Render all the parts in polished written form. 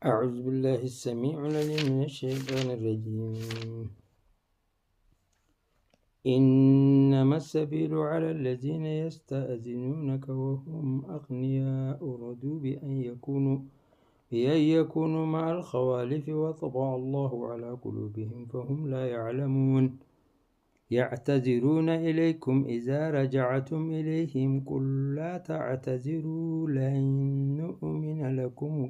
أعوذ بالله السميع العليم من الشيطان الرجيم. إنما السبيل على الذين يستأذنونك وهم أغنياء رضوا بأن يكونوا مع الخوالف وطبع الله على قلوبهم فهم لا يعلمون. يعتذرون إليكم إذا رجعتم إليهم قل لا تعتذروا لن نؤمن لكم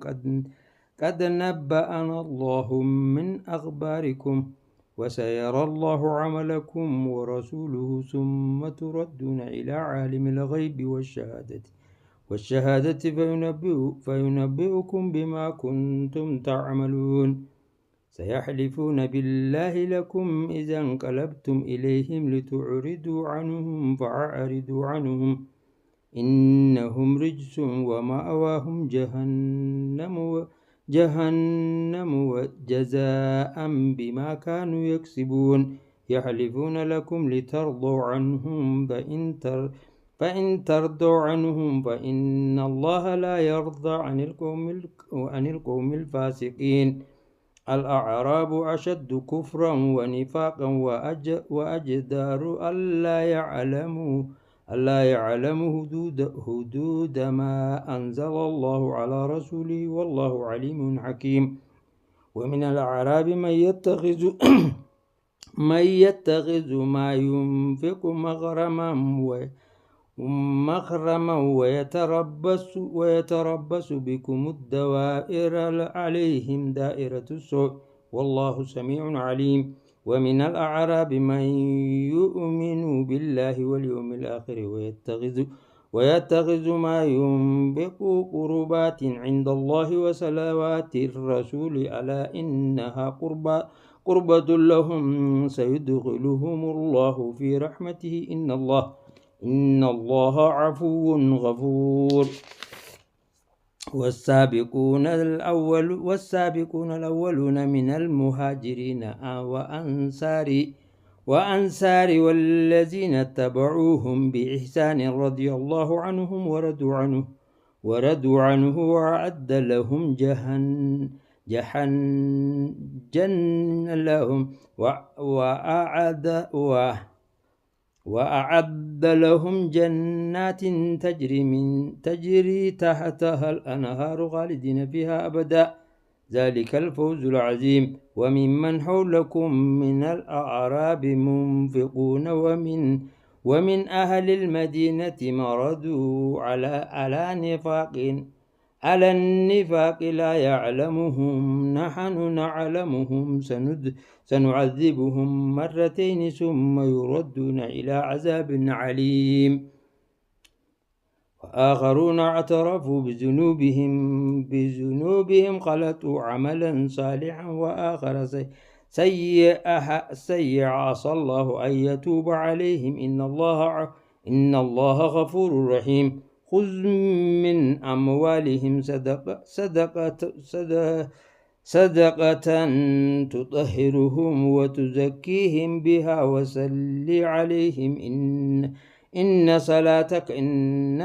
قد نبأنا الله من أخباركم وسيرى الله عملكم ورسوله ثم تردون إلى عالم الغيب والشهادة فينبئكم بما كنتم تعملون. سيحلفون بالله لكم إذا انقلبتم إليهم لتعرضوا عنهم فأعرضوا عنهم إنهم رجس ومأواهم جهنم جزاء بما كانوا يكسبون. يحلفون لكم لترضوا عنهم فإن ترضوا عنهم فإن الله لا يرضى عن القوم الفاسقين. الأعراب أشد كفرا ونفاقا وأجدار ألا يعلموا حدود ما أنزل الله على رسوله والله عليم حكيم. ومن الأعراب من يتخذ ما ينفق مغرما ويتربص بكم الدوائر عليهم دائرة السوء والله سميع عليم. ومن الأعراب من يؤمن بالله واليوم الآخر ويتخذ ما ينفق قربات عند الله وصلوات الرسول ألا إنها قربة لهم سيدخلهم الله في رحمته إن الله عفو غفور. والسابقون الأولون من المهاجرين وأنصار والذين اتبعوهم بإحسان رضي الله عنهم ورضوا عنه وأعد لهم وأعد لهم جنات تجري تحتها الأنهار خالدين فيها أبدا ذلك الفوز العظيم. وممن حولكم من الأعراب منفقون ومن أهل المدينة مرضوا على النفاق لا يعلمهم نحن نعلمهم سنعذبهم مرتين ثم يردون إلى عذاب عليم. وآخرون اعترفوا بذنوبهم خلطوا عملا صالحا وآخر سيئا عسى الله أن يتوب عليهم إن الله غفور رحيم. خذ من أموالهم صدقة تطهرهم وتزكيهم بها وصل عليهم إن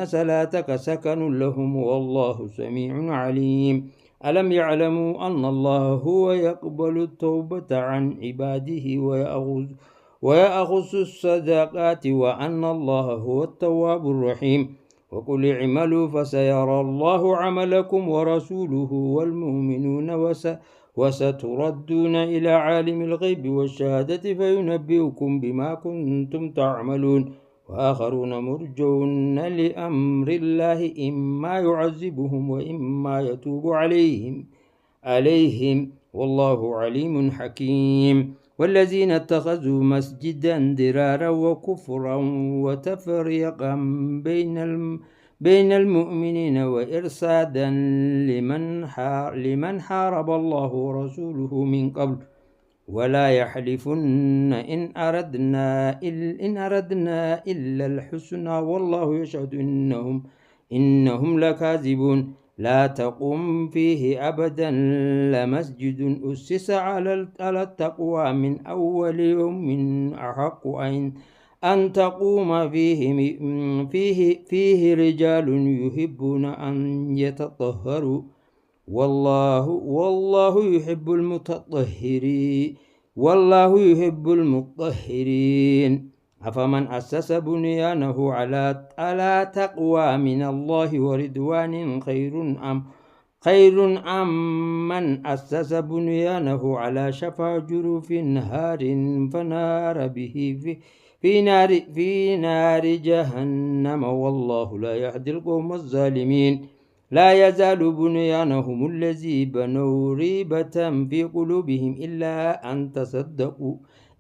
صلاتك سكن لهم والله سميع عليم. ألم يعلموا أن الله هو يقبل التوبة عن عباده ويأخذ الصدقات وأن الله هو التواب الرحيم. وقل اعملوا فسيرى الله عملكم ورسوله والمؤمنون وستردون إلى عالم الغيب والشهادة فينبئكم بما كنتم تعملون. وآخرون مرجون لأمر الله إما يعذبهم وإما يتوب عليهم والله عليم حكيم. والذين اتخذوا مسجدا ضرارا وكفرا وتفريقا بين المؤمنين وإرصادا لمن حارب الله ورسوله من قبل ولا يحلفن إن أردنا إلا الحسنى والله يشهد إنهم لكاذبون. لا تقوم فيه أبدا لمسجد أسس على التقوى من أول يوم أحق أن تقوم فيه رجال يحبون أن يتطهروا والله يحب المطهرين أفمن أسس بنيانه على تقوى من الله ورضوان خير أم من أسس بنيانه على شفا جرف نهار فنار به في نار جهنم والله لا يهدي القوم الظالمين لا يزال بنيانهم الذي بنوا ريبة في قلوبهم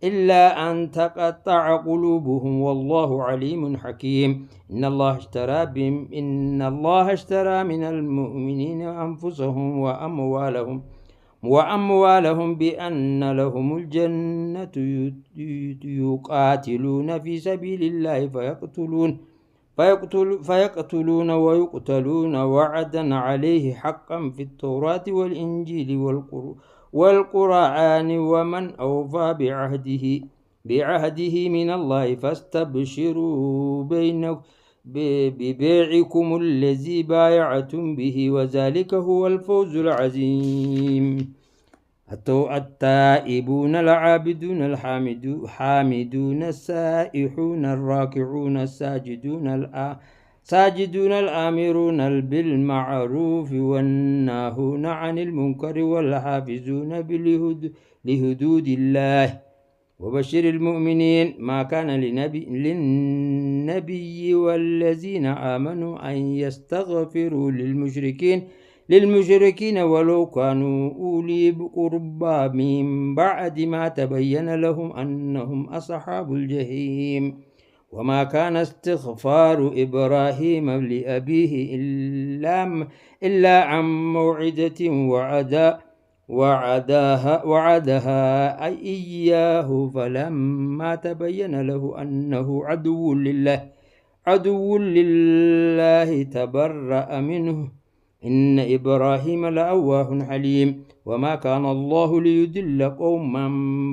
إلا أن تقطع قلوبهم والله عليم حكيم إن الله اشترى من المؤمنين أنفسهم وأموالهم بأن لهم الجنة يقاتلون في سبيل الله فيقتلون ويقتلون وعدا عليه حقا في التوراة والإنجيل والقرآن ومن أوفى بعهده من الله فاستبشروا ببيعكم الذي بايعتم به وذلك هو الفوز العظيم التائبون العابدون الحامدون السائحون الراكعون الساجدون الآمرون بالمعروف والناهون عن المنكر والحافظون لحدود الله وبشر المؤمنين ما كان للنبي والذين آمنوا أن يستغفروا للمشركين ولو كانوا أولي قربى من بعد ما تبين لهم أنهم أصحاب الجحيم وما كان استغفار إبراهيم لأبيه إلا عن موعدة وعدها إياه فلما تبين له أنه عدو لله تبرأ منه إن إبراهيم لأواه حليم وما كان الله ليضل قوما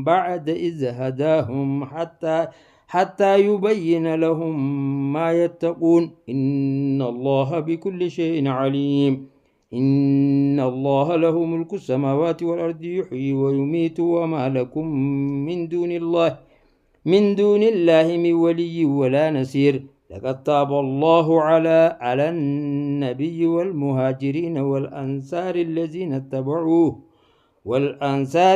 بعد إذ هداهم حتى يبين لهم ما يتقون إن الله بكل شيء عليم إن الله له ملك السماوات والأرض يحيي ويميت وما لكم من دون الله من ولي ولا نصير لقد تاب الله على النبي والمهاجرين والأنصار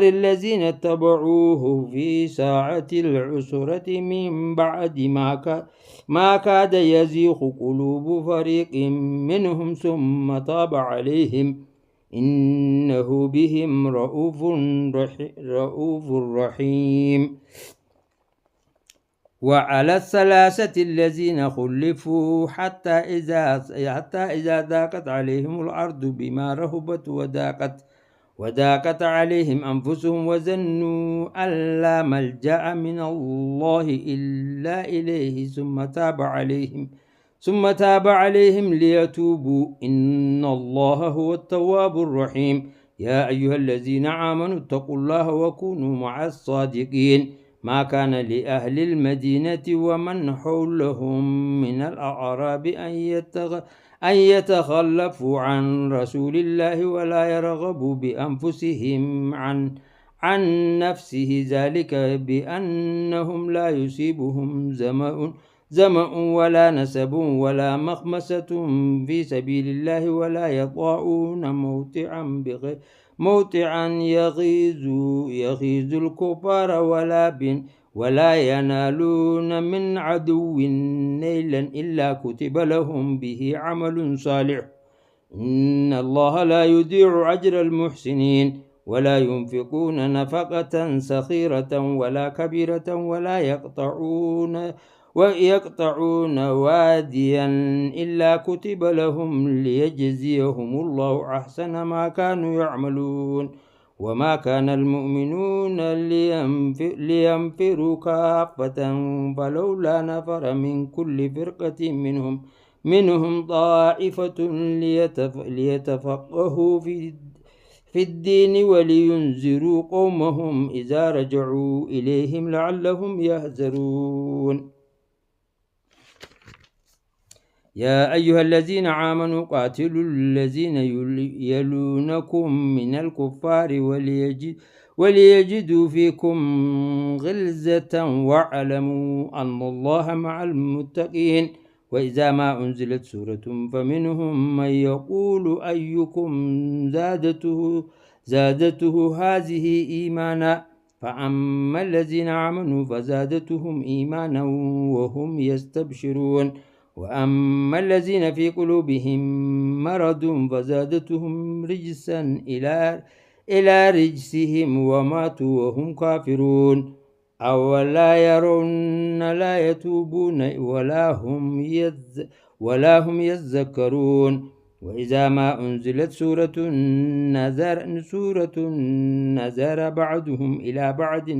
الذين اتبعوه في ساعة العسرة من بعد ما كاد يزيغ قلوب فريق منهم ثم تاب عليهم إنه بهم رؤوف رحيم وعلى الثلاثة الذين خلفوا حتى إذا ضاقت عليهم الأرض بما رهبت وضاقت عليهم أنفسهم وظنوا أن لا ملجأ من الله إلا إليه ثم تاب عليهم ليتوبوا إن الله هو التواب الرحيم يا أيها الذين آمنوا اتقوا الله وكونوا مع الصادقين ما كان لأهل المدينة ومن حولهم من الأعراب أن يتخلفوا عن رسول الله ولا يرغبوا بأنفسهم عن نفسه ذلك بأنهم لا يصيبهم ظمأ ولا نسب ولا مخمسة في سبيل الله ولا يطاعون موطعا يغيظ الكفار ولا ينالون من عدو نيلا إلا كتب لهم به عمل صالح إن الله لا يضيع أجر المحسنين ولا ينفقون نفقة صغيرة ولا كبيرة ولا يقطعون واديا إلا كتب لهم ليجزيهم الله أحسن ما كانوا يعملون وما كان المؤمنون لينفروا كافة فلولا نفر من كل فرقة منهم طائفة ليتفقهوا في الدين ولينذروا قومهم إذا رجعوا إليهم لعلهم يحذرون يا أيها الذين آمنوا قاتلوا الذين يلونكم من الكفار وليجدوا فيكم غلزة واعلموا أن الله مع المتقين. وإذا ما أنزلت سورة فمنهم من يقول أيكم زادته هذه إيمانا فأما الذين آمنوا فزادتهم إيمانا وهم يستبشرون وأما الذين في قلوبهم مرض فزادتهم رجسا إلى رجسهم وماتوا وهم كافرون أولا يرون لا يتوبون ولا هم يذكرون. وإذا ما أنزلت سورة نذر بعضهم إلى بعض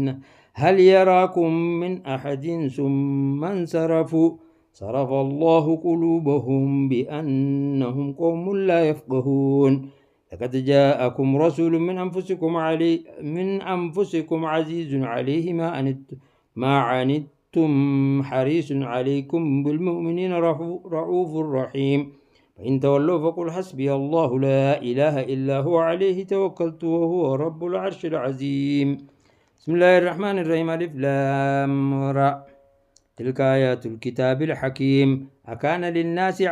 هل يراكم من أحد ثم انصرفوا صرف الله قلوبهم بأنهم قوم لا يفقهون. لقد جاءكم رسول من أنفسكم عزيز عليه ما عنتم حريص عليكم بالمؤمنين رؤوف رحيم. فإن تولوا فقل حسبي الله لا إله إلا هو عليه توكلت وهو رب العرش العظيم. بسم الله الرحمن الرحيم. ألف لام را تلك آيات الكتاب الحكيم. أكان للناس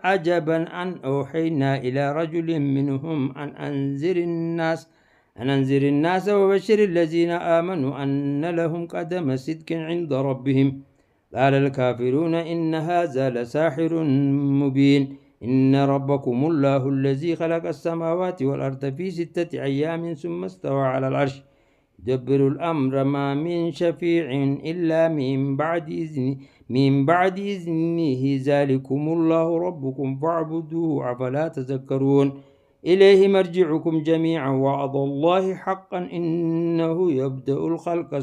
عجبا أن أوحينا إلى رجل منهم أن أنذر الناس وبشر الذين آمنوا أن لهم قدم صدق عند ربهم. قال الكافرون إن هذا لساحر مبين. إن ربكم الله الذي خلق السماوات والأرض في 6 أيام ثم استوى على العرش يدبر الأمر ما من شفيع إلا من بعد إذنه ذلكم الله ربكم فاعبدوه أفلا تذكرون. إليه مرجعكم جميعا وعد الله حقا إنه يبدأ الخلق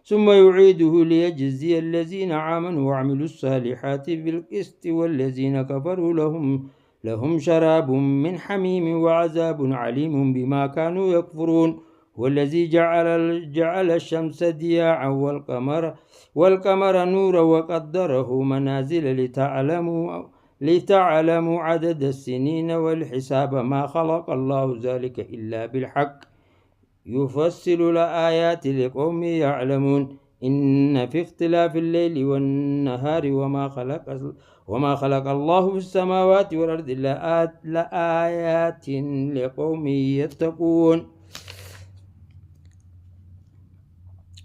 ثم يعيده ليجزي الذين آمنوا وعملوا الصالحات بالقسط والذين كفروا لهم شراب من حميم وعذاب عليم بما كانوا يكفرون. والذي جعل الشمس ضياء والقمر نورا وقدره منازل لتعلموا عدد السنين والحساب ما خلق الله ذلك إلا بالحق يفصل الآيات لقوم يعلمون. إن في اختلاف الليل والنهار وما خلق الله في السماوات والأرض لآيات لقوم يتقون.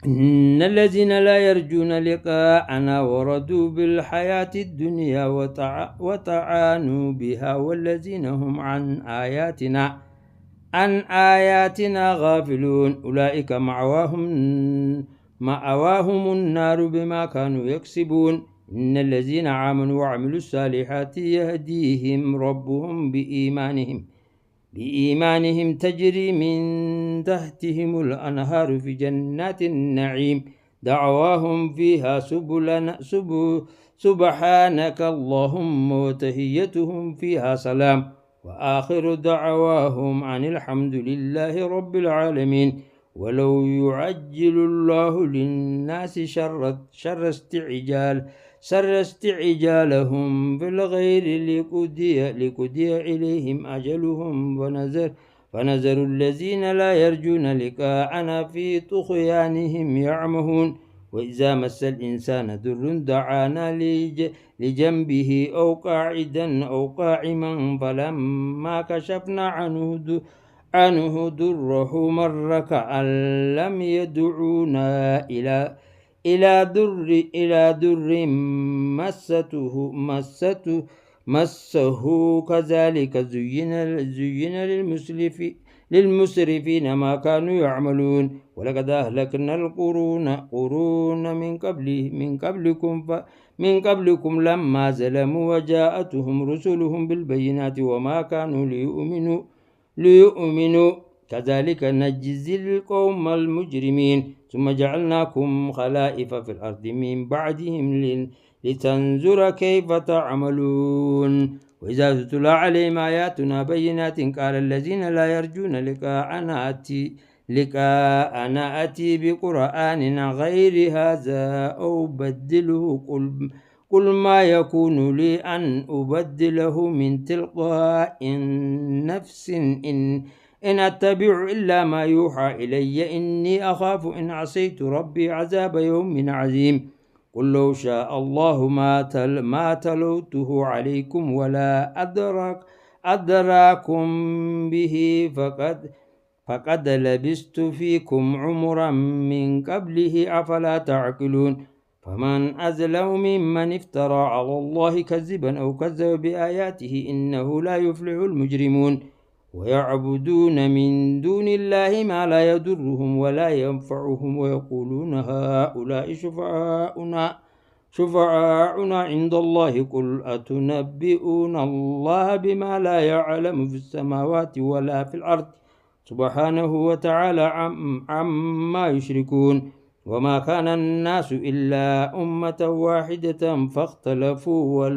إن الذين لا يرجون لقاءنا وردوا بالحياة الدنيا وتعانوا بها والذين هم عن آياتنا غافلون أولئك مأواهم النار بما كانوا يكسبون. إن الذين آمنوا وعملوا الصالحات يهديهم ربهم بإيمانهم تجري من تحتهم الأنهار في جنات النعيم دعواهم فيها سبحانك اللهم وتحيتهم فيها سلام وآخر دعواهم عن الحمد لله رب العالمين. ولو يعجل الله للناس شر استعجالهم بالغير لقضي إليهم أجلهم فنذر الذين لا يرجون لقاءنا في طغيانهم يعمهون. وإذا مس الإنسان ضر دعانا لجنبه أو قاعدا أو قائما فلما كشفنا عنه ضره مر كأن لم يدعونا إلى در مسه كذلك زين للمسرفين ما كانوا يعملون. ولقد أهلكنا القرون من قبلكم لما ظلموا وجاءتهم رسلهم بالبينات وما كانوا ليؤمنوا كذلك نجزي القوم المجرمين. ثم جعلناكم خلائف في الأرض من بعدهم لتنظر كيف تعملون. وإذا تتلى عليهم آياتنا بينات قال الذين لا يرجون لقاءنا أتي بقرآن غير هذا أو بدله قل ما يكون لي أن أبدله من تلقاء نفس إن أتبع إلا ما يوحى إلي إني أخاف إن عصيت ربي عذاب يوم عظيم قل لو شاء الله ما تلوته عليكم ولا أدراكم به فقد لبست فيكم عمرا من قبله أفلا تعقلون فمن أظلم ممن افترى على الله كذبا أو كذب بآياته إنه لا يفلح المجرمون ويعبدون من دون الله ما لا يضرهم ولا ينفعهم ويقولون هؤلاء شفعاؤنا عند الله قل أتنبئون الله بما لا يعلم في السماوات ولا في الأرض سبحانه وتعالى عما يشركون وما كان الناس إلا أمة واحدة فاختلفوا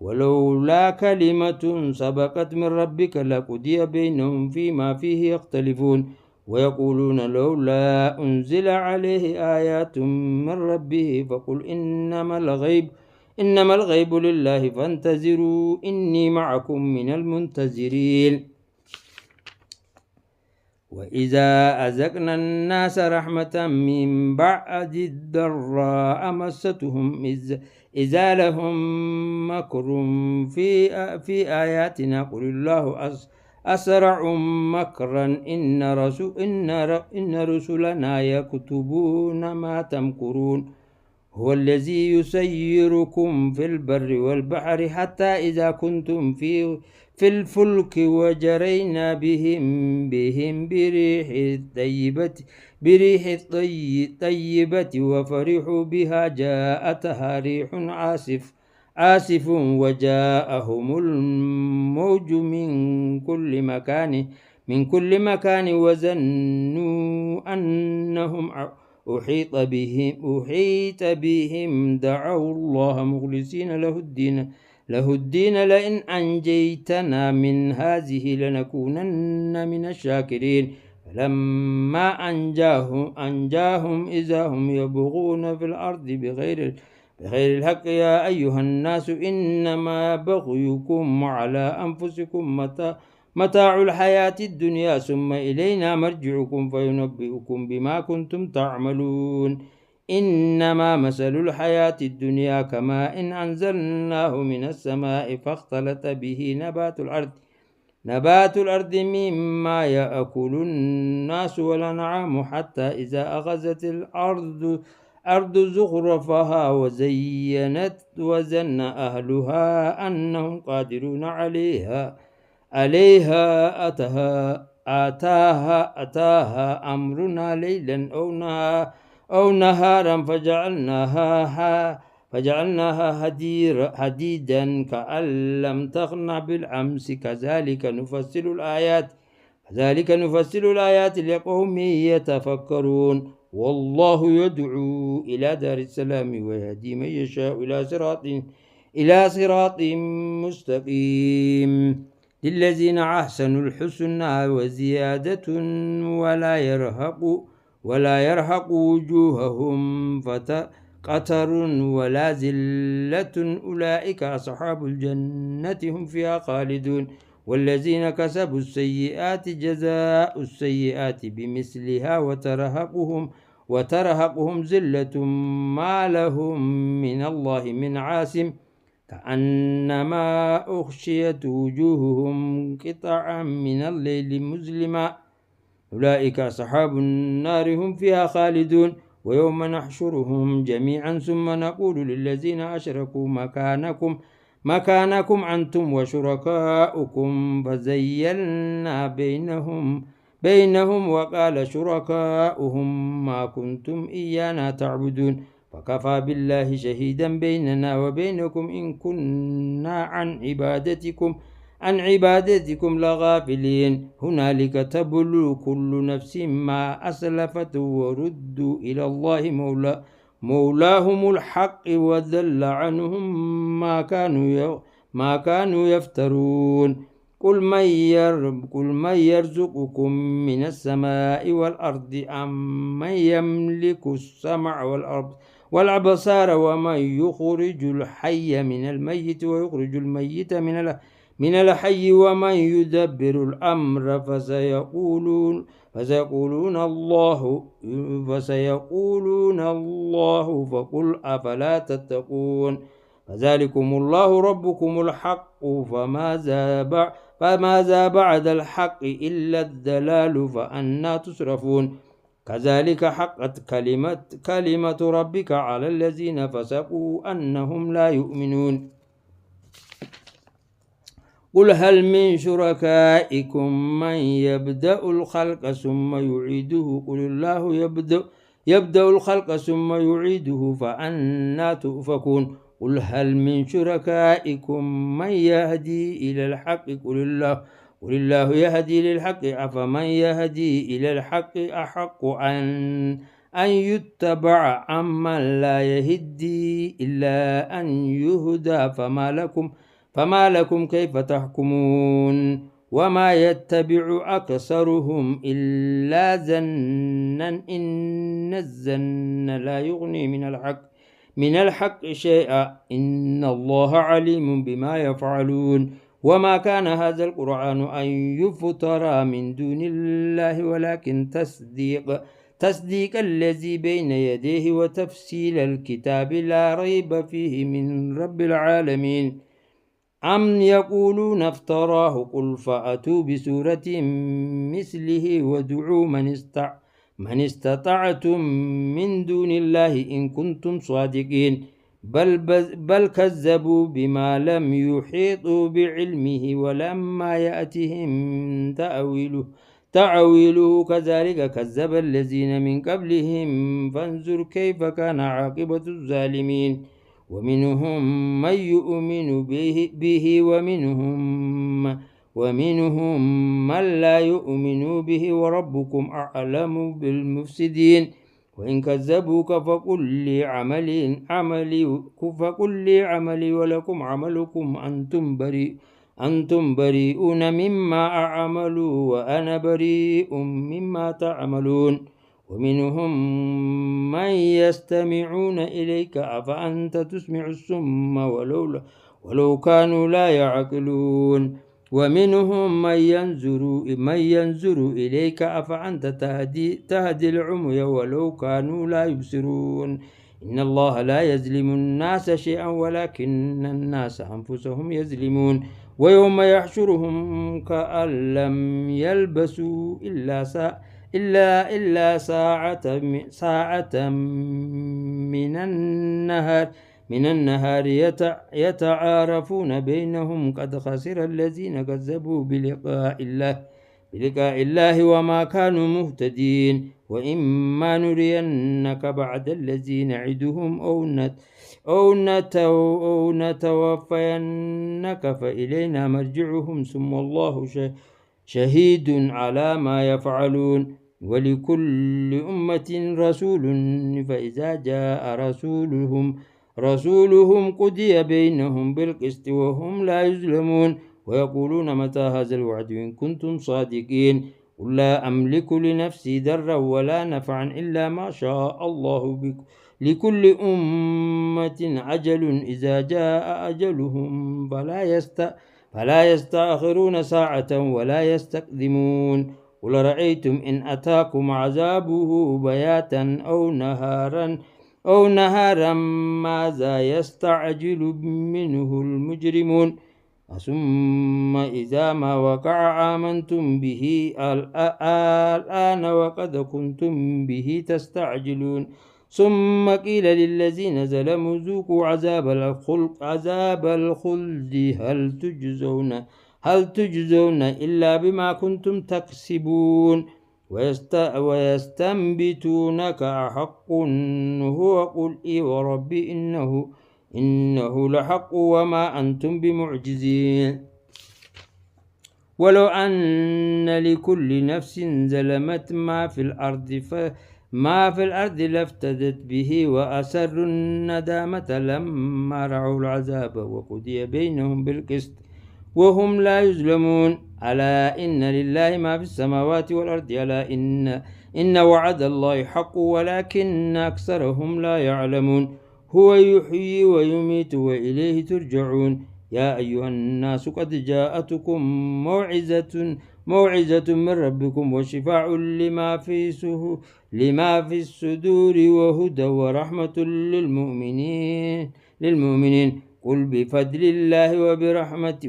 ولولا كلمة سبقت من ربك لقضي بينهم فيما فيه يختلفون ويقولون لولا أنزل عليه آيات من ربه فقل إنما الغيب لله فانتظروا إني معكم من المنتظرين وإذا أذقنا الناس رحمة من بعد الضراء مستهم إذا لهم مكر في آياتنا قل الله أسرع مكرا إن رسلنا يكتبون ما تمكرون هو الذي يسيركم في البر والبحر حتى إذا كنتم في الفلك وجرينا بهم بريح طيبة وفرحوا بها جاءتها ريح آسف وجاءهم الموج من كل مكان وظنوا أنهم أحيط بهم دعوا الله مخلصين له الدين لئن أنجيتنا من هذه لنكونن من الشاكرين فلما أنجاهم إذا هم يبغون في الأرض بغير الحق يا أيها الناس إنما بغيكم على أنفسكم متاع الحياة الدنيا ثم إلينا مرجعكم فينبئكم بما كنتم تعملون إنما مثل الحياة الدنيا كما إن أنزلناه من السماء فاختلط به نبات الأرض مما يأكل الناس والأنعام حتى إذا أخذت الأرض زخرفها وزينت وظن أهلها أنهم قادرون عليها أتاها أمرنا ليلا أو نهارا فجعلناها حديدا كأن لم تغن بالأمس كذلك نفصل الآيات لقوم يتفكرون والله يدعو إلى دار السلام ويهدي من يشاء إلى صراط مستقيم للذين أحسنوا الحسنى وزيادة ولا يرهق وجوههم قتر ولا ذلة أولئك أصحاب الجنة هم فيها خالدون والذين كسبوا السيئات جزاء السيئات بمثلها وترهقهم ذلة ما لهم من الله من عاصم كأنما أغشيت وجوههم قطعا من الليل مظلما أولئك أصحاب النار هم فيها خالدون ويوم نحشرهم جميعا ثم نقول للذين أشركوا مكانكم أنتم وشركاؤكم فزيلنا بينهم وقال شركاؤهم ما كنتم إيانا تعبدون فكفى بالله شهيدا بيننا وبينكم إن كنا عن عبادتكم لغافلين هنالك تبلو كل نفس ما أسلفت وردوا إلى الله مولاهم الحق وذل عنهم ما كانوا يفترون قل من يرزقكم من السماء والأرض أم من يملك السمع والأبصار ومن يخرج الحي من الميت ويخرج الميت من الحي ومن يدبر الأمر فسيقولون الله فقل أفلا تتقون فذلكم الله ربكم الحق فماذا بعد الحق إلا الدلال فأنا تصرفون كذلك حقت كلمة ربك على الذين فسقوا أنهم لا يؤمنون قل هل من شركائكم من يبدأ الخلق ثم يعيده قل الله يبدأ الخلق ثم يعيده فأنا تؤفكون قل هل من شركائكم من يهدي إلى الحق قل الله يهدي للحق أفمن يهدي إلى الحق أحق أن يتبع عمن لا يهدي إلا أن يهدى فما لكم كيف تحكمون وما يتبع أكثرهم إلا ظنا إن الظن لا يغني من الحق شيئا إن الله عليم بما يفعلون وما كان هذا القرآن أن يفترى من دون الله ولكن تصديق الذي بين يديه وتفصيل الكتاب لا ريب فيه من رب العالمين أم يقولون افتراه قل فأتوا بسورة مثله وادعوا من استطعتم من دون الله إن كنتم صادقين بل كذبوا بما لم يحيطوا بعلمه ولما يأتهم تأويله كذلك كذب الذين من قبلهم فانظر كيف كان عاقبة الظالمين ومنهم من يؤمن به ومنهم من لا يؤمن به وربكم أعلم بالمفسدين وإن كذبوك فقل لي عملي ولكم عملكم أنتم بريئون مما أعمل وأنا بريء مما تعملون ومنهم من يستمعون إليك أفأنت تسمع الصم ولو كانوا لا يعقلون ومنهم من ينظر إليك أفأنت تهدي العمي ولو كانوا لا يبصرون إن الله لا يظلم الناس شيئا ولكن الناس أنفسهم يظلمون ويوم يحشرهم كأن لم يلبسوا إلا ساعة من النهار يتعارفون بينهم قد خسر الذين كذبوا بلقاء الله وما كانوا مهتدين وإما نرينك بعد الذي نعدهم أو نتوفينك فإلينا مرجعهم ثم الله شهيد على ما يفعلون ولكل أمة رسول فإذا جاء رسولهم قضي بينهم بالقسط وهم لا يظلمون ويقولون متى هذا الوعد إن كنتم صادقين قل لا أملك لنفسي ضرا ولا نفعا إلا ما شاء الله لكل أمة أجل إذا جاء أجلهم فلا يستأخرون ساعة ولا يستقدمون قل رأيتم إن أتاكم عذابه بياتا أو نهارا ماذا يستعجل منه المجرمون ثم إذا ما وقع آمنتم به الآن وقد كنتم به تستعجلون ثم قيل للذين ظلموا ذوقوا عذاب الخلد هل تجزون إلا بما كنتم تكسبون ويستنبتونك أحق هو قل إي وربي إنه لحق وما أنتم بمعجزين ولو أن لكل نفس ظلمت ما في الأرض لافتدت به وأسروا الندامة لما رأوا العذاب وقضي بينهم بالقسط وهم لا يظلمون ألا إن لله ما في السماوات والأرض ألا إن وعد الله حق ولكن أكثرهم لا يعلمون هو يحيي ويميت وإليه ترجعون يا أيها الناس قد جاءتكم موعظة من ربكم وشفاء لما في الصدور وهدى ورحمة للمؤمنين قل بفضل الله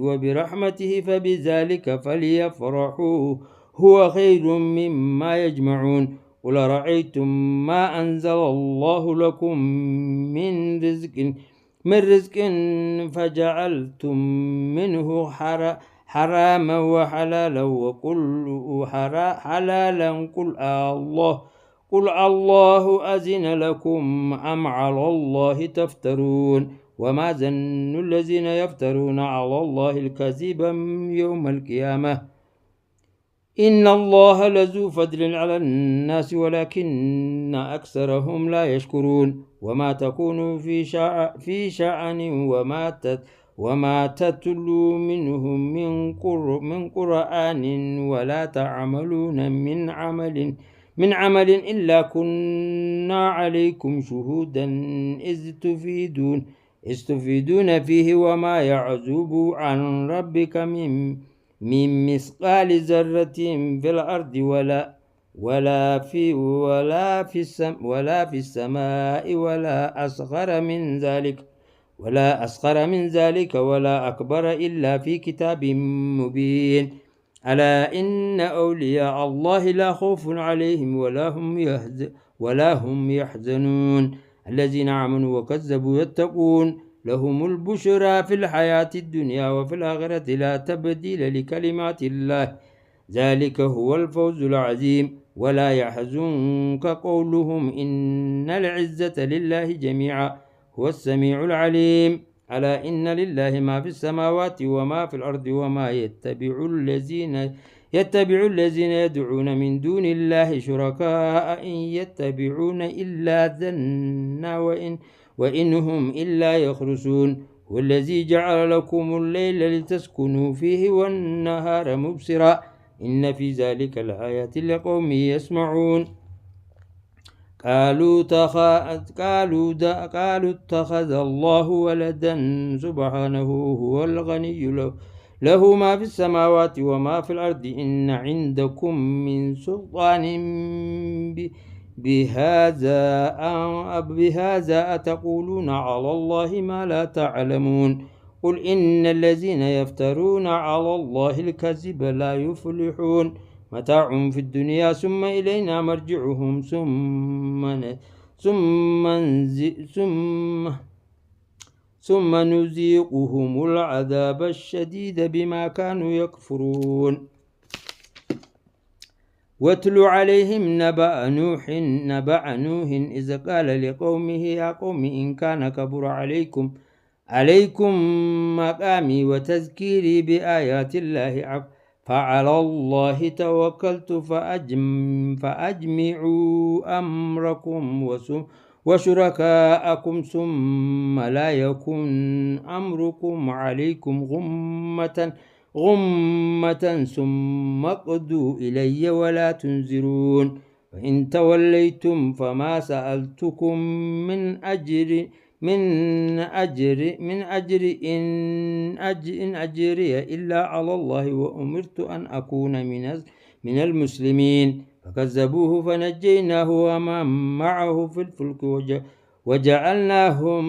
وبرحمته فبذلك فليفرحوا هو خير مما يجمعون قل رأيتم ما أنزل الله لكم من رزق فجعلتم منه حراما وحلالا وقل حلالا قل الله أذن لكم أم على الله تفترون وما ظن الذين يفترون على الله الكذب يوم القيامة إن الله لذو فضل على الناس ولكن أكثرهم لا يشكرون وما تكون في شأن وما تتلو منهم من قرآن ولا تعملون من عمل إلا كنا عليكم شهودا إذ تفيدون فيه وما يعزب عن ربك من مثقال ذرة في الأرض ولا في السماء ولا أصغر من ذلك ولا أكبر إلا في كتاب مبين ألا إن أولياء الله لا خوف عليهم ولا هم يحزنون الذين آمنوا وكذبوا يتقون لهم البشرى في الحياة الدنيا وفي الآخرة لا تبديل لكلمات الله ذلك هو الفوز العظيم ولا يحزنك قولهم إن العزة لله جميعا هو السميع العليم ألا إن لله ما في السماوات وما في الأرض وما يتبع الذين يدعون من دون الله شركاء إن يتبعون إلا ظنا وإن هم إلا يخرسون والذي جعل لكم الليل لتسكنوا فيه والنهار مبصرا إن في ذلك لآيات لقوم يسمعون قالوا اتخذ الله ولدا سبحانه هو الغني له ما في السماوات وما في الأرض إن عندكم من سلطان بهذا أتقولون على الله ما لا تعلمون قل إن الذين يفترون على الله الكذب لا يفلحون متاع في الدنيا ثم إلينا مرجعهم ثم نذيقهم العذاب الشديد بما كانوا يكفرون واتل عليهم نبأ نوح إذ قال لقومه يا قوم إن كان كبر عليكم مقامي وتذكيري بآيات الله فعلى الله توكلت فأجمعوا أمركم وشركاءكم ثم لا يكن أمركم عليكم غمة ثم اقضوا إلي ولا تنذرون فإن توليتم فما سألتكم من أجر إن أجري إلا على الله وأمرت أن أكون من المسلمين فكذبوه فنجيناه ومن معه في الفلك وجعلناهم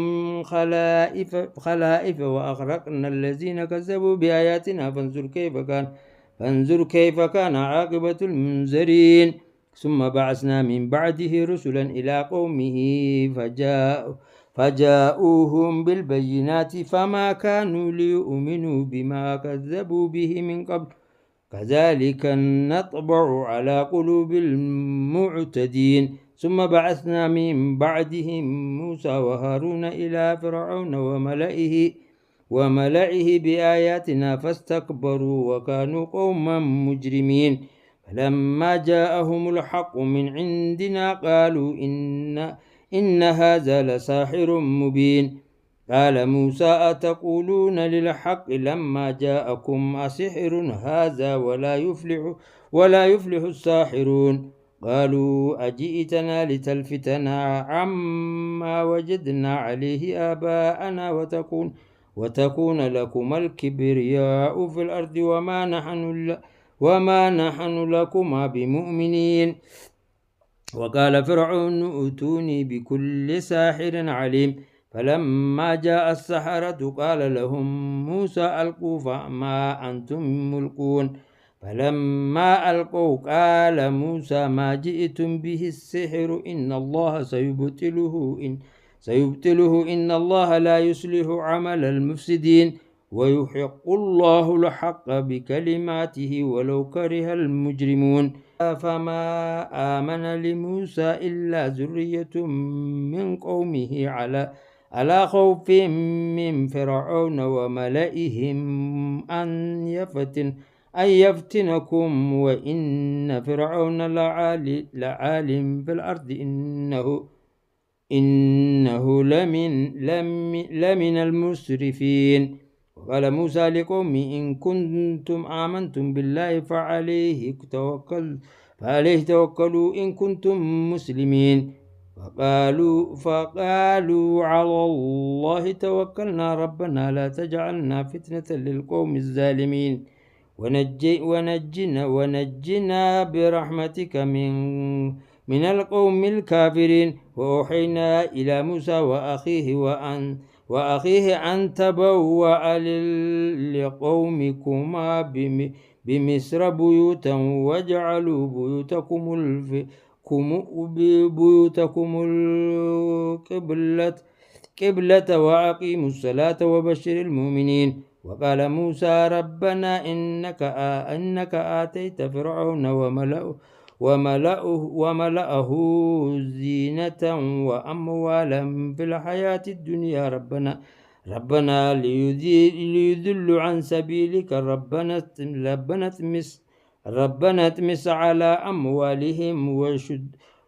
خلائف وأغرقنا الذين كذبوا بآياتنا فانظر كيف كان عاقبة المنذرين ثم بعثنا من بعده رسلا إلى قومه فجاءوهم بالبينات فما كانوا ليؤمنوا بما كذبوا به من قبل كذلك نطبع على قلوب المعتدين ثم بعثنا من بعدهم موسى وهارون إلى فرعون وملئه بآياتنا فاستكبروا وكانوا قوما مجرمين فلما جاءهم الحق من عندنا قالوا إن هذا لساحر مبين قال موسى أتقولون للحق لما جاءكم أسحر هذا ولا يفلح الساحرون قالوا أجئتنا لتلفتنا عما وجدنا عليه آباءنا وتكون لكما الكبرياء في الأرض وما نحن لكما بمؤمنين. وقال فرعون ائتوني بكل ساحر عليم. فلما جاء السحرة قال لهم موسى ألقوا فما أنتم ملقون. فلما ألقوا قال موسى ما جئتم به السحر إن الله سيبطله إن الله لا يصلح عمل المفسدين ويحق الله الحق بكلماته ولو كره المجرمون. فما آمن لموسى إلا ذرية من قومه على خوف من فرعون وملئهم أن يفتنكم وإن فرعون لعال في الأرض إنه لمن المسرفين. وقال موسى لقومه إن كنتم آمنتم بالله فعليه توكلوا إن كنتم مسلمين. فقالوا على الله توكلنا ربنا لا تجعلنا فتنة للقوم الظالمين ونجنا برحمتك من القوم الكافرين. وأوحينا إلى موسى وأخيه أن تبوأ لقومكما بمصر بيوتا واجعلوا بيوتكم القبلة وأقيموا الصلاة وبشر المؤمنين. وقال موسى ربنا إنك آتيت فرعون وملأه زينة وأموالا في الحياة الدنيا ربنا ليذلوا عن سبيلك ربنا اطمس على أموالهم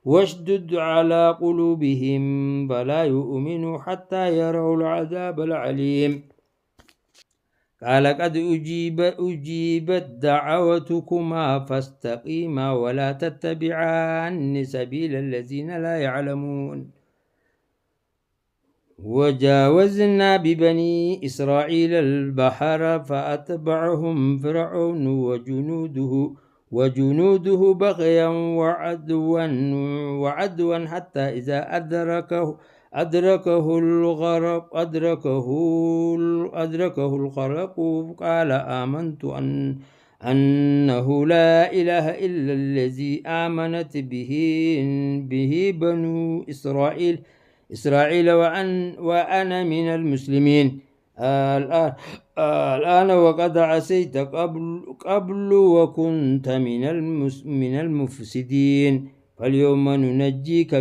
واشدد على قلوبهم فلا يؤمنوا حتى يروا العذاب العليم. قال قد أجيبت دعوتكما فاستقيما ولا تتبعان سبيل الذين لا يعلمون. وجاوزنا ببني إسرائيل البحر فأتبعهم فرعون وجنوده بغيا وعدوا حتى إذا أدركه الغرق قال آمنت أنه لا إله إلا الذي آمنت به بنو إسرائيل وأنا من المسلمين. الآن وقد عصيت قبل وكنت من المفسدين فاليوم ننجيك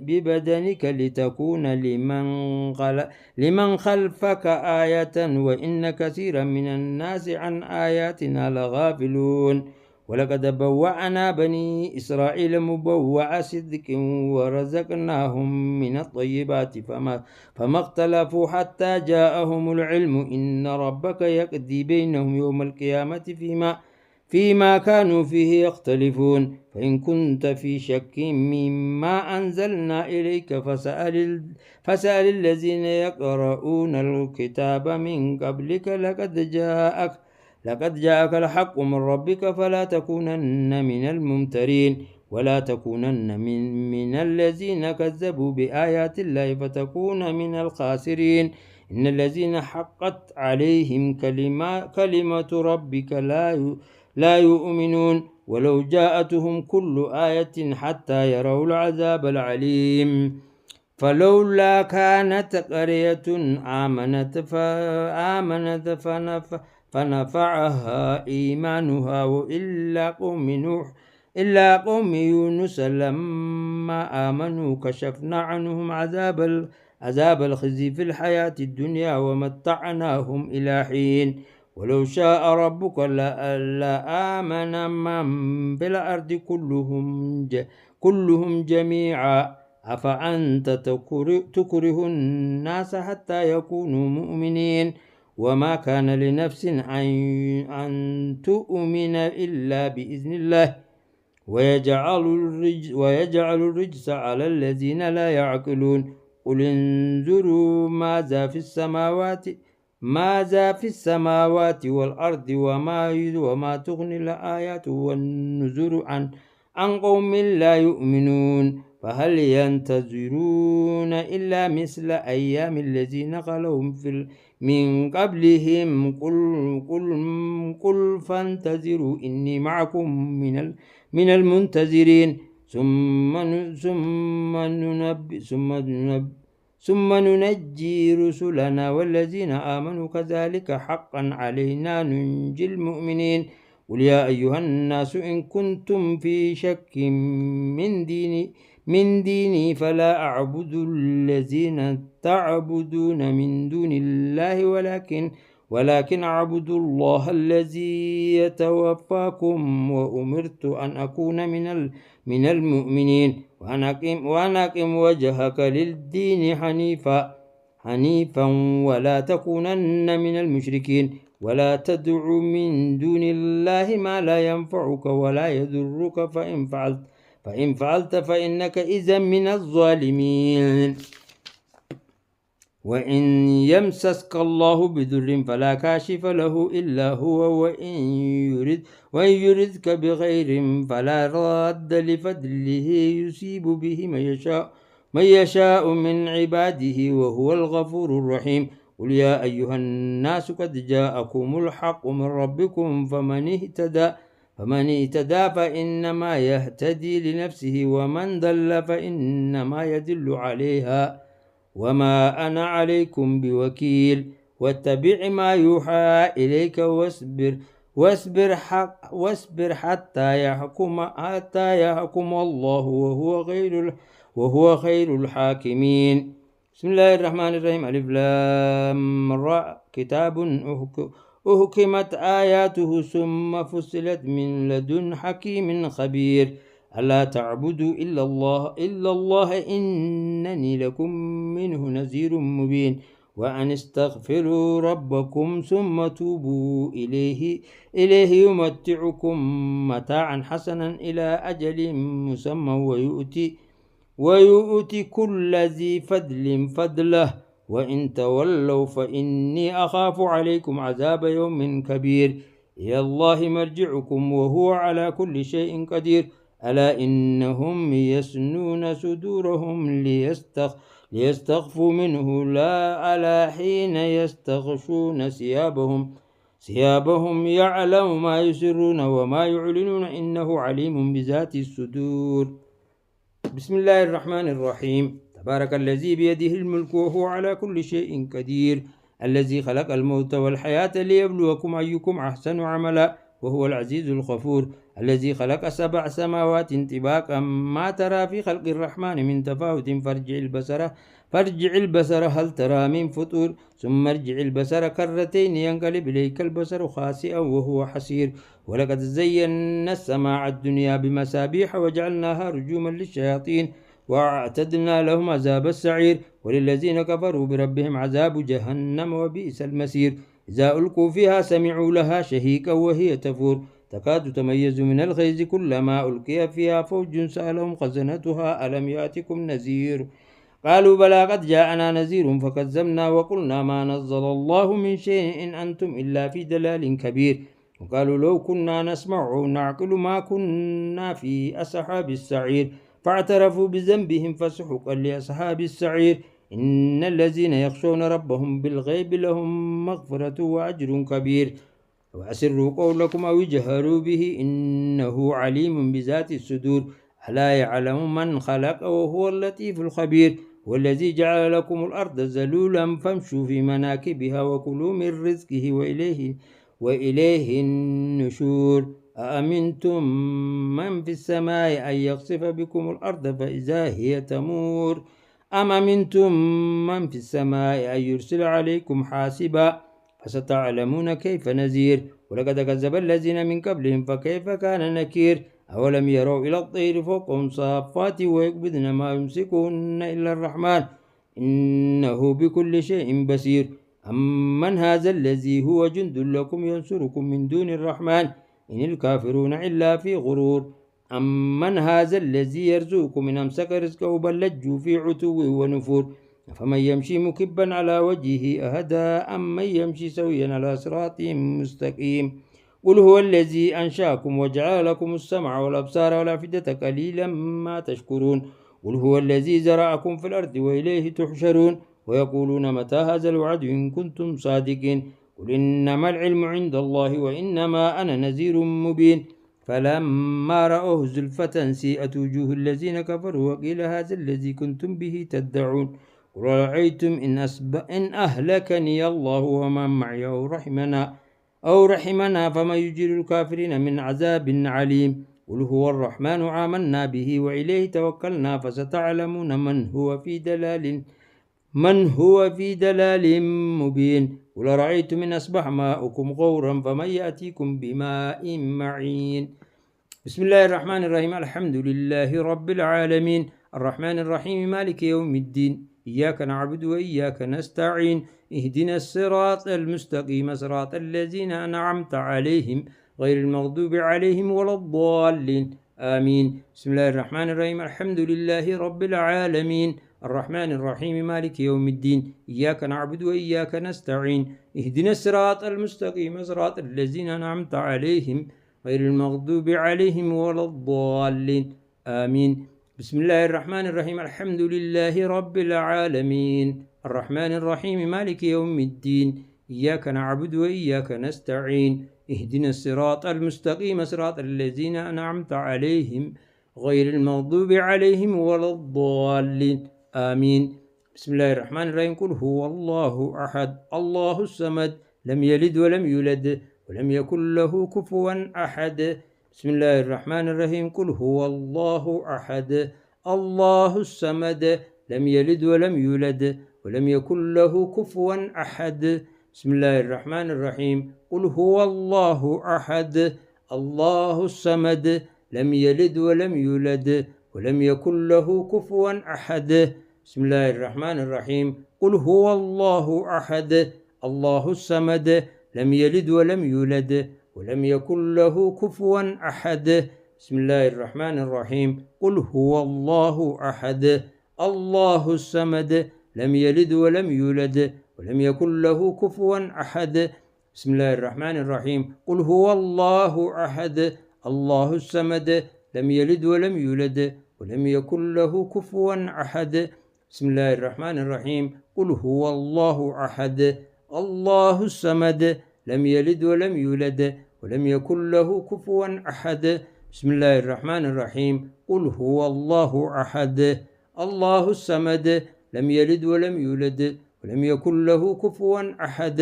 ببدنك لتكون لمن خلفك آية وإن كثيرا من الناس عن آياتنا لغافلون. ولقد بوأنا بني إسرائيل مبوأ صدق ورزقناهم من الطيبات فما اختلفوا حتى جاءهم العلم إن ربك يقضي بينهم يوم القيامة فيما كانوا فيه يختلفون. فإن كنت في شك مما أنزلنا إليك فسأل الذين يقرؤون الكتاب من قبلك لقد جاءك الحق من ربك فلا تكونن من الممترين ولا تكونن من الذين كذبوا بآيات الله فتكون من الخاسرين. إن الذين حقت عليهم كلمة ربك لا يؤمنون ولو جاءتهم كل آية حتى يروا العذاب العليم. فلولا كانت قرية آمنت فنفعها إيمانها إلا قوم يونس لما آمنوا كشفنا عنهم عذاب الخزي في الحياة الدنيا ومتعناهم إلى حين. ولو شاء ربك لآمن من في الأرض كلهم جميعا أفأنت تكره الناس حتى يكونوا مؤمنين وما كان لنفس أن تؤمن إلا بإذن الله ويجعل الرجس على الذين لا يعقلون قل انظروا ماذا في السماوات والأرض وما تغني الآيات والنذر عن قوم لا يؤمنون فهل ينتظرون إلا مثل أيام الذين خلوا من قبلهم قل فانتظروا إني معكم من المنتظرين ثم ننجي رسلنا والذين آمنوا كذلك حقا علينا ننجي المؤمنين قل يا أيها الناس إن كنتم في شك من ديني فلا أعبد الذين تعبدون من دون الله ولكن أعبد الله الذي يتوفاكم وأمرت أن أكون من المؤمنين وأن أقم وجهك للدين حنيفا ولا تكونن من المشركين ولا تدع من دون الله ما لا ينفعك ولا يضرك فإن فعلت فإنك إذا من الظالمين وإن يمسسك الله بضر فلا كاشف له إلا هو وإن يردك بخير فلا راد لفضله يصيب به من يشاء من عباده وهو الغفور الرحيم قل يا أيها الناس قد جاءكم الحق من ربكم فمن اهتدى فإنما يهتدي لنفسه ومن ضل فإنما يدل عليها وما أنا عليكم بوكيل واتبع ما يوحى إليك واصبر حتى يحكم الله وهو خير الحاكمين بسم الله الرحمن الرحيم ألف لام را كتاب أحكمت آياته ثم فصلت من لدن حكيم خبير ألا تعبدوا إلا الله إنني لكم منه نذير مبين وأن استغفروا ربكم ثم توبوا إليه يمتعكم متاعا حسنا إلى أجل مسمى ويؤتي كل ذي فضل فضله وإن تولوا فإني أخاف عليكم عذاب يوم كبير إلى الله مرجعكم وهو على كل شيء قدير ألا إنهم يسنون صدورهم ليستخفوا منه لا ألا حين يستغشون ثيابهم يعلم ما يسرون وما يعلنون إنه عليم بذات الصدور بسم الله الرحمن الرحيم تبارك الذي بيده الملك وهو على كل شيء قدير الذي خلق الموت والحياة ليبلوكم أيكم أحسن عملا وهو العزيز الغفور الذي خلق 7 سماوات طباقا ما ترى في خلق الرحمن من تفاوت فارجع البصر هل ترى من فطور ثم ارجع البصر كرتين ينقلب إليك البصر خاسئا وهو حسير ولقد زينا السماء الدنيا بمصابيح وجعلناها رجوما للشياطين وأعتدنا لهم عذاب السعير وللذين كفروا بربهم عذاب جهنم وبئس المصير إذا ألقوا فيها سمعوا لها شهيقا وهي تفور تكاد تميز من الغيظ كلما ألقي فيها فوج سألهم خزنتها ألم يأتكم نذير قالوا بلى قد جاءنا نذير فكذبنا وقلنا ما نزل الله من شيء إن أنتم إلا في ضلال كبير وقالوا لو كنا نسمع أو نعقل ما كنا في أصحاب السعير فاعترفوا بذنبهم فسحقا لأصحاب السعير إن الذين يخشون ربهم بالغيب لهم مغفرة وأجر كبير وأسروا قولكم أو اجهروا به إنه عليم بذات الصدور ألا يعلم من خلق وهو اللطيف الخبير والذي جعل لكم الأرض ذلولا فامشوا في مناكبها وكلوا من رزقه وإليه النشور أأمنتم من في السماء أن يخسف بكم الأرض فإذا هي تمور أم أمنتم من في السماء أن يرسل عليكم حاسبا فستعلمون كيف نذير ولقد كذب الذين من قبلهم فكيف كان نكير أولم يروا إلى الطير فوقهم صافات ويقبضن ما يمسكهن إلا الرحمن إنه بكل شيء بصير أمن هذا الذي هو جند لكم ينصركم من دون الرحمن إن الكافرون إلا في غرور أمن هذا الذي يرزقكم من أمسك رزقه بل لجوا في عتو ونفور فمن يمشي مكبا على وجهه أهدى أم من يمشي سويا على صراط مستقيم قل هو الذي أنشأكم وجعل لكم السمع والأبصار والأفئدة قليلا ما تشكرون قل هو الذي زرعكم في الأرض وإليه تحشرون ويقولون متى هذا الوعد إن كنتم صادقين قل إنما العلم عند الله وإنما أنا نذير مبين فلما رأوه زلفة سيئت وجوه الذين كفروا وقيل هذا الذي كنتم به تدعون قل رأيتم إن أهلكني الله ومن معي أو رحمنا فما يجير الكافرين من عذاب عليم قل هو الرحمن آمنا به وإليه توكلنا فستعلمون من هو في دلال مبين قل رأيتم إن أصبح ماؤكم غورا فمن يأتيكم بماء معين بسم الله الرحمن الرحيم الحمد لله رب العالمين الرحمن الرحيم مالك يوم الدين إياك نعبد وإياك نستعين اهدنا الصراط المستقيم صراط الذين أنعمت عليهم غير المغضوب عليهم ولا الضالين آمين بسم الله الرحمن الرحيم الحمد لله رب العالمين الرحمن الرحيم مالك يوم الدين إياك نعبد وإياك نستعين اهدنا الصراط المستقيم صراط الذين أنعمت عليهم غير المغضوب عليهم ولا الضالين آمين بسم الله الرحمن الرحيم الحمد لله رب العالمين الرحمن الرحيم مالك يوم الدين إياك نعبد وإياك نستعين اهدنا الصراط المستقيم صراط الذين أنعمت عليهم غير المغضوب عليهم ولا الضالين آمين بسم الله الرحمن الرحيم قل هو الله أحد الله الصمد لم يلد ولم يولد ولم يكن له كفوا أحد بسم الله الرحمن الرحيم قل هو الله أحد الله الصمد لم يلد ولم يولد ولم يكن له كفوا أحد بسم الله الرحمن الرحيم قل هو الله أحد الله الصمد لم يلد ولم يولد ولم يكن له كفوا أحد بسم الله الرحمن الرحيم قل هو الله أحد الله الصمد لم يلد ولم يولد ولم يكن له كفوا أحد بسم الله الرحمن الرحيم قل هو الله أحد الله الصمد لم يلد ولم يولد ولم يكن له كفوا أحد بسم الله الرحمن الرحيم قل هو الله أحد الله الصمد لم يلد ولم يولد ولم يكن له كفوا أحد بسم الله الرحمن الرحيم قل هو الله أحد الله الصمد لم يلد ولم يولد ولم يكن له كفوا أحد بسم الله الرحمن الرحيم قل هو الله أحد الله الصمد لم يلد ولم يولد ولم يكن له كفوا أحد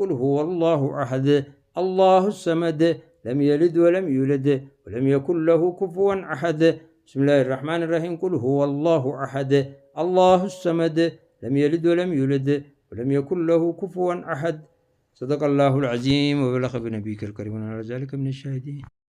قل هو الله أحد الله الصمد لم يلد ولم يولد ولم يكن له كفوا أحد بسم الله الرحمن الرحيم قل هو الله أحد الله الصمد لم يلد ولم يولد ولم يكن له كفوا أحد صدق الله العظيم وبلغ بنبيك الكريم على ذلك من الشاهدين.